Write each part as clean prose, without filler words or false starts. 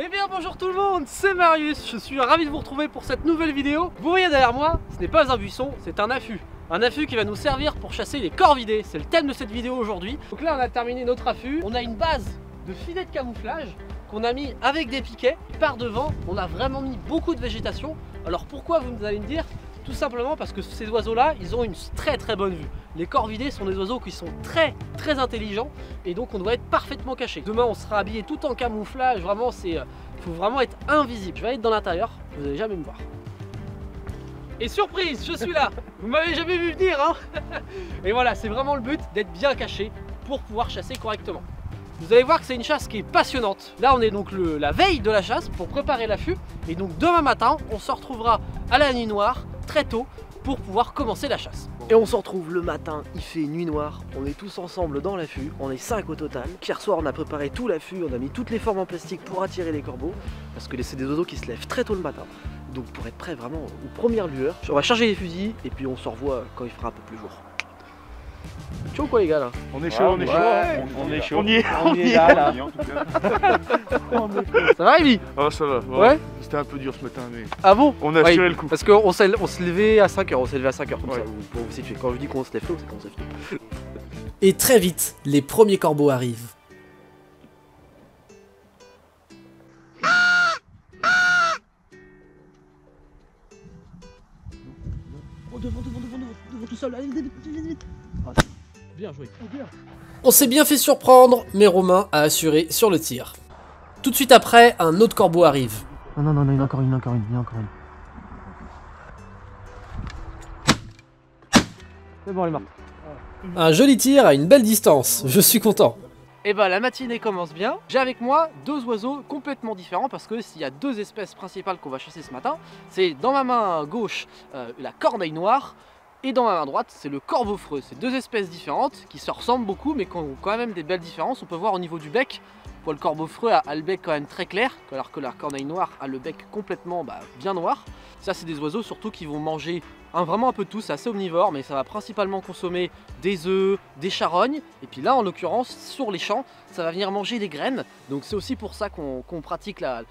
Eh bien bonjour tout le monde, c'est Marius, je suis ravi de vous retrouver pour cette nouvelle vidéo. Vous voyez derrière moi, ce n'est pas un buisson, c'est un affût. Un affût qui va nous servir pour chasser les corvidés, c'est le thème de cette vidéo aujourd'hui. Donc là on a terminé notre affût, on a une base de filets de camouflage qu'on a mis avec des piquets. Et par devant, on a vraiment mis beaucoup de végétation. Alors pourquoi, vous allez me dire? Tout simplement parce que ces oiseaux là, ils ont une très bonne vue. Les corvidés sont des oiseaux qui sont très intelligents et donc on doit être parfaitement caché. Demain on sera habillé tout en camouflage, vraiment il faut vraiment être invisible. Je vais être dans l'intérieur, vous n'allez jamais me voir. Et surprise, je suis là. Vous m'avez jamais vu venir hein. Et voilà, c'est vraiment le but, d'être bien caché pour pouvoir chasser correctement. Vous allez voir que c'est une chasse qui est passionnante. Là on est donc la veille de la chasse pour préparer l'affût. Et donc demain matin on se retrouvera à la nuit noire très tôt pour pouvoir commencer la chasse. Et on se retrouve le matin, il fait nuit noire, on est tous ensemble dans l'affût, on est 5 au total. Hier soir on a préparé tout l'affût, on a mis toutes les formes en plastique pour attirer les corbeaux, parce que c'est des oiseaux qui se lèvent très tôt le matin. Donc pour être prêt vraiment aux premières lueurs, on va charger les fusils et puis on se revoit quand il fera un peu plus jour. Chaud quoi les gars là? On est chaud, on est chaud, on est chaud. On y est là. Ça va Rémi? Ah ça va, ouais. C'était un peu dur ce matin mais... Ah bon? On a assuré le coup. Parce qu'on se levait à 5h, on s'est levé à 5h comme ça, pour vous situer. Quand je dis qu'on se lève tôt, c'est qu'on se lève tôt. Et très vite, les premiers corbeaux arrivent. Devant tout seul, allez vite. Bien joué. On s'est bien fait surprendre, mais Romain a assuré sur le tir. Tout de suite après, un autre corbeau arrive. Non, il y en a encore une, C'est bon, elle est morte. Un joli tir à une belle distance, je suis content. Et bah la matinée commence bien. J'ai avec moi deux oiseaux complètement différents parce que s'il y a deux espèces principales qu'on va chasser ce matin, c'est dans ma main gauche la corneille noire et dans ma main droite c'est le corbeau-freux. C'est deux espèces différentes qui se ressemblent beaucoup mais qui ont quand même des belles différences. On peut voir au niveau du bec, le corbeau-freux a le bec quand même très clair alors que la corneille noire a le bec complètement bien noir. Ça c'est des oiseaux surtout qui vont manger vraiment un peu de tout, c'est assez omnivore mais ça va principalement consommer des œufs, des charognes et puis là en l'occurrence sur les champs ça va venir manger des graines. Donc c'est aussi pour ça qu'on pratique la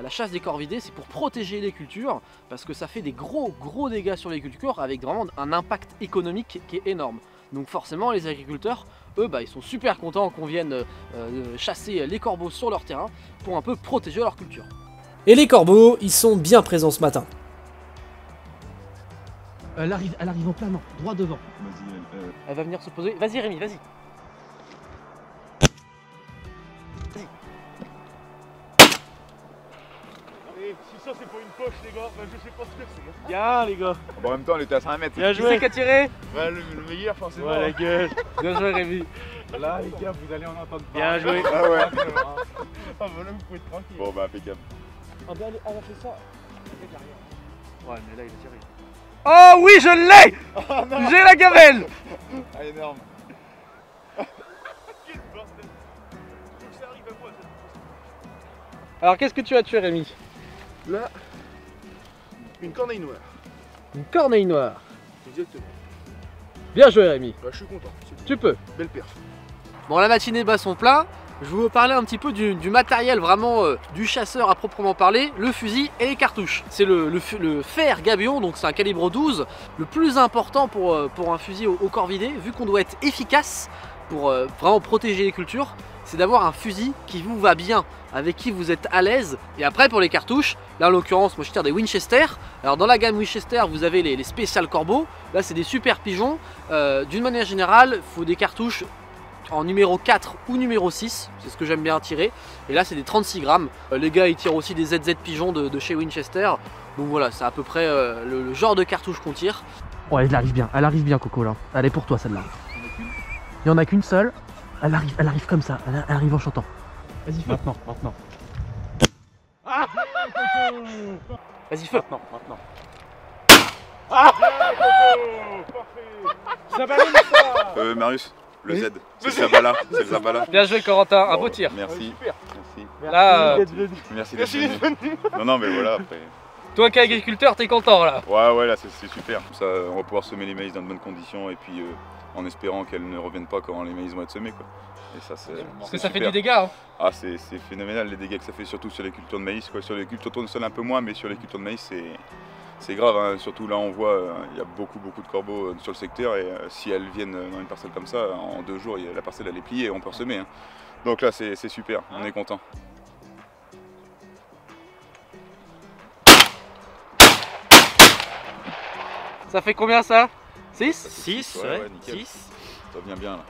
chasse des corvidés, c'est pour protéger les cultures parce que ça fait des gros dégâts sur les cultures avec vraiment un impact économique qui est énorme. Donc forcément les agriculteurs eux ils sont super contents qu'on vienne chasser les corbeaux sur leur terrain pour un peu protéger leur culture. Et les corbeaux, ils sont bien présents ce matin. Elle arrive en plein nord, droit devant. Elle va venir se poser. Vas-y Rémi, vas-y. Et si ça c'est pour une poche les gars, je sais pas ce que c'est. Bien les gars. Bon, en même temps on était à 5 mètres. Bien joué. Qui c'est qui a tiré? Ouais, le meilleur forcément. Ouais la gueule. Bien joué Rémi. Là les gars vous allez en entendre parler. Bien joué. Ah ouais. Ah bah là vous pouvez être tranquille. Bon bah impeccable. Ah bah elle a fait ça. Ouais mais là il a tiré. Oh oui je l'ai. J'ai la gamelle. Ah énorme. Alors qu'est-ce que tu as tué Rémi? Là, une corneille noire. Une corneille noire. Exactement. Bien joué Rémi. Bah je suis content. Tu peux. Belle perf. Bon la matinée bat son plein. Je vais vous parler un petit peu du matériel vraiment du chasseur à proprement parler, le fusil et les cartouches. C'est le fer gabion, donc c'est un calibre 12. Le plus important pour un fusil au corvidé, vu qu'on doit être efficace pour vraiment protéger les cultures, c'est d'avoir un fusil qui vous va bien, avec qui vous êtes à l'aise. Et après pour les cartouches, là en l'occurrence moi je tire des Winchester. Alors dans la gamme Winchester vous avez les spéciales corbeaux, là c'est des super pigeons. D'une manière générale, il faut des cartouches en numéro 4 ou numéro 6, c'est ce que j'aime bien tirer. Et là c'est des 36 grammes. Les gars ils tirent aussi des ZZ pigeons de chez Winchester. Donc voilà, c'est à peu près le genre de cartouche qu'on tire. Ouais, elle arrive bien Coco là. Elle est pour toi celle-là. Il n'y en a qu'une seule. Elle arrive comme ça, elle arrive en chantant. Vas-y feu. Maintenant. Ah vas-y feu. Maintenant. Ah Ça va ça. Marius, le Z, c'est le Zabala, c'est le Zabala. Bien joué Corentin, un beau tir. Merci. Là, Merci d'être venu. Non mais voilà après. toi qui es agriculteur, t'es content là. Ouais là c'est super. Comme ça on va pouvoir semer les maïs dans de bonnes conditions et puis en espérant qu'elles ne reviennent pas quand les maïs vont être semés quoi. Et ça, c'est Parce que ça fait super. du dégât. Hein. Ah, c'est phénoménal les dégâts que ça fait, surtout sur les cultures de maïs. Quoi. Sur les cultures tournesol un peu moins, mais sur les cultures de maïs, c'est grave. Hein. Surtout là, on voit, il y a beaucoup de corbeaux sur le secteur. Et si elles viennent dans une parcelle comme ça, en 2 jours, la parcelle elle est pliée et on peut ressemer. Hein. Donc là, c'est super, on est content. Ça fait combien ça 6 6, Ouais, ouais, nickel. 6. Ça vient bien là.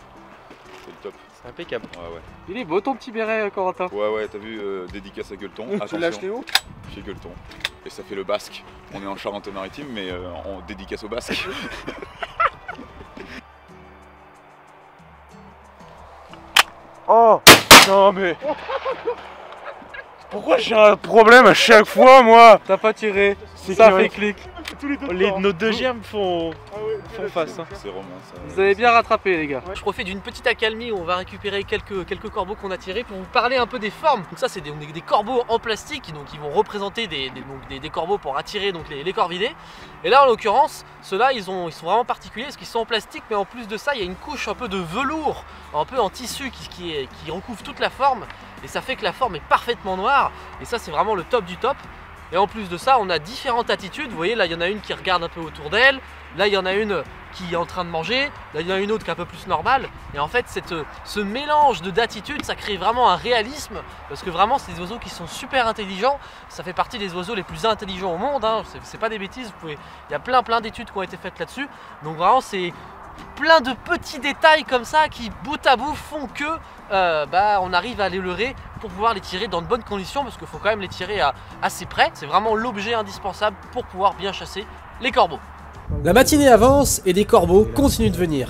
C'est le top. C'est impeccable. Ouais, Il est beau ton petit béret, Corentin. ouais, t'as vu, dédicace à Gueuleton. Tu l'as acheté où? Chez Gueuleton. Et ça fait le basque. On est en Charente-Maritime, mais on dédicace au basque. Oh non mais... Pourquoi j'ai un problème à chaque fois moi? T'as pas tiré, C'est ça que- fait clic. Tous les deux Nos deux germes font font face. Hein. C'est romain ça. Vous avez bien rattrapé les gars. Je profite d'une petite accalmie où on va récupérer quelques corbeaux qu'on a tirés pour vous parler un peu des formes. Donc ça c'est des corbeaux en plastique donc qui vont représenter des corbeaux pour attirer donc les corvidés. Et là en l'occurrence ceux-là ils sont vraiment particuliers parce qu'ils sont en plastique, mais en plus de ça il y a une couche un peu de velours, un peu en tissu qui recouvre toute la forme, et ça fait que la forme est parfaitement noire, et ça c'est vraiment le top du top. Et en plus de ça, on a différentes attitudes. Vous voyez, là, il y en a une qui regarde un peu autour d'elle. Là, il y en a une qui est en train de manger. Là, il y en a une autre qui est un peu plus normale. Et en fait, ce mélange d'attitudes, ça crée vraiment un réalisme. Parce que vraiment, c'est des oiseaux qui sont super intelligents. Ça fait partie des oiseaux les plus intelligents au monde. Hein. C'est pas des bêtises. Il y a plein d'études qui ont été faites là-dessus. Donc vraiment, c'est plein de petits détails comme ça qui, bout à bout, font que on arrive à les leurrer pour pouvoir les tirer dans de bonnes conditions, parce qu'il faut quand même les tirer assez près. C'est vraiment l'objet indispensable pour pouvoir bien chasser les corbeaux. La matinée avance et des corbeaux continuent de venir.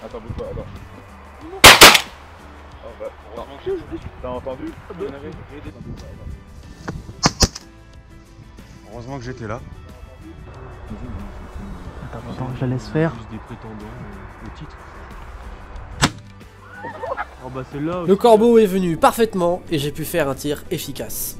Attends, bouge pas, attends. Oh, bah, t'as entendu? Heureusement que j'étais là. Attends, je la laisse faire. Des prétendants au titre. Oh bah celle-là. Le corbeau est venu parfaitement et j'ai pu faire un tir efficace.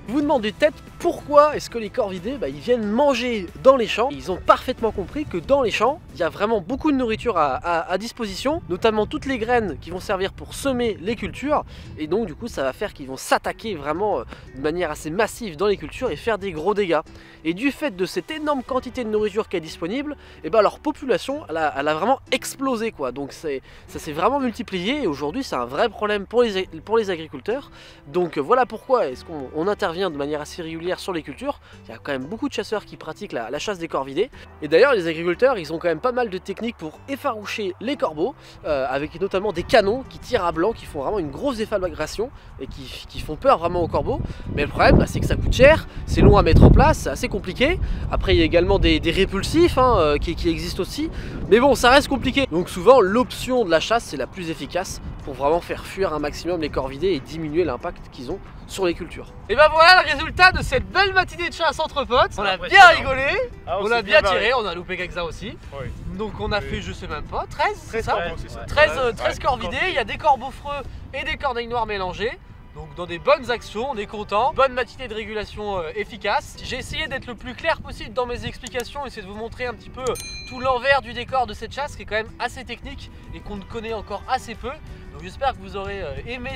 Vous vous demandez peut-être pourquoi est-ce que les corvidés ils viennent manger dans les champs. Ils ont parfaitement compris que dans les champs, il y a vraiment beaucoup de nourriture à disposition, notamment toutes les graines qui vont servir pour semer les cultures, et donc du coup ça va faire qu'ils vont s'attaquer vraiment de manière assez massive dans les cultures et faire des gros dégâts. Et du fait de cette énorme quantité de nourriture qui est disponible, leur population elle a vraiment explosé quoi. Donc ça s'est vraiment multiplié, et aujourd'hui c'est un vrai problème pour les agriculteurs. Donc voilà pourquoi est-ce qu'on intervient de manière assez régulière sur les cultures. Il y a quand même beaucoup de chasseurs qui pratiquent la chasse des corvidés, et d'ailleurs les agriculteurs ils ont quand même pas mal de techniques pour effaroucher les corbeaux, avec notamment des canons qui tirent à blanc, qui font vraiment une grosse déflagration et qui font peur vraiment aux corbeaux. Mais le problème c'est que ça coûte cher, c'est long à mettre en place, c'est assez compliqué. Après il y a également des répulsifs qui existent aussi, mais bon ça reste compliqué. Donc souvent l'option de la chasse c'est la plus efficace pour vraiment faire fuir un maximum les corvidés et diminuer l'impact qu'ils ont sur les cultures. Et ben voilà le résultat de cette belle matinée de chasse entre potes. On a bien rigolé, on a bien tiré, on a loupé quelques-uns aussi. Oui. Donc on a fait, je sais même pas, 13, c'est 13 ça corbeaux, c'est ça. 13 corvidés, il y a des corbeaux freux et des corneilles noires mélangés. Donc dans des bonnes actions, on est content. Bonne matinée de régulation efficace. J'ai essayé d'être le plus clair possible dans mes explications, essayer de vous montrer un petit peu tout l'envers du décor de cette chasse qui est quand même assez technique et qu'on ne connaît encore assez peu. Donc j'espère que vous aurez aimé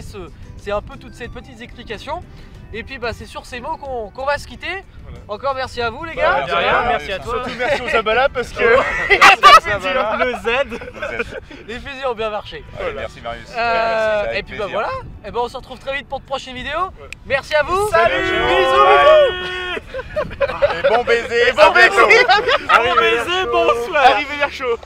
c'est un peu toutes ces petites explications. Et puis c'est sur ces mots qu'on va se quitter. Voilà. Encore merci à vous les gars. De rien, merci à toi. Surtout merci aux Zabala parce que Le Z. les fusils ont bien marché. Allez, merci Marius. Et puis voilà. Et on se retrouve très vite pour de prochaines vidéos. Ouais. Merci à vous. Salut. Bisous. Et bon baiser. Bon baiser, bonsoir. Arrivez vers chaud.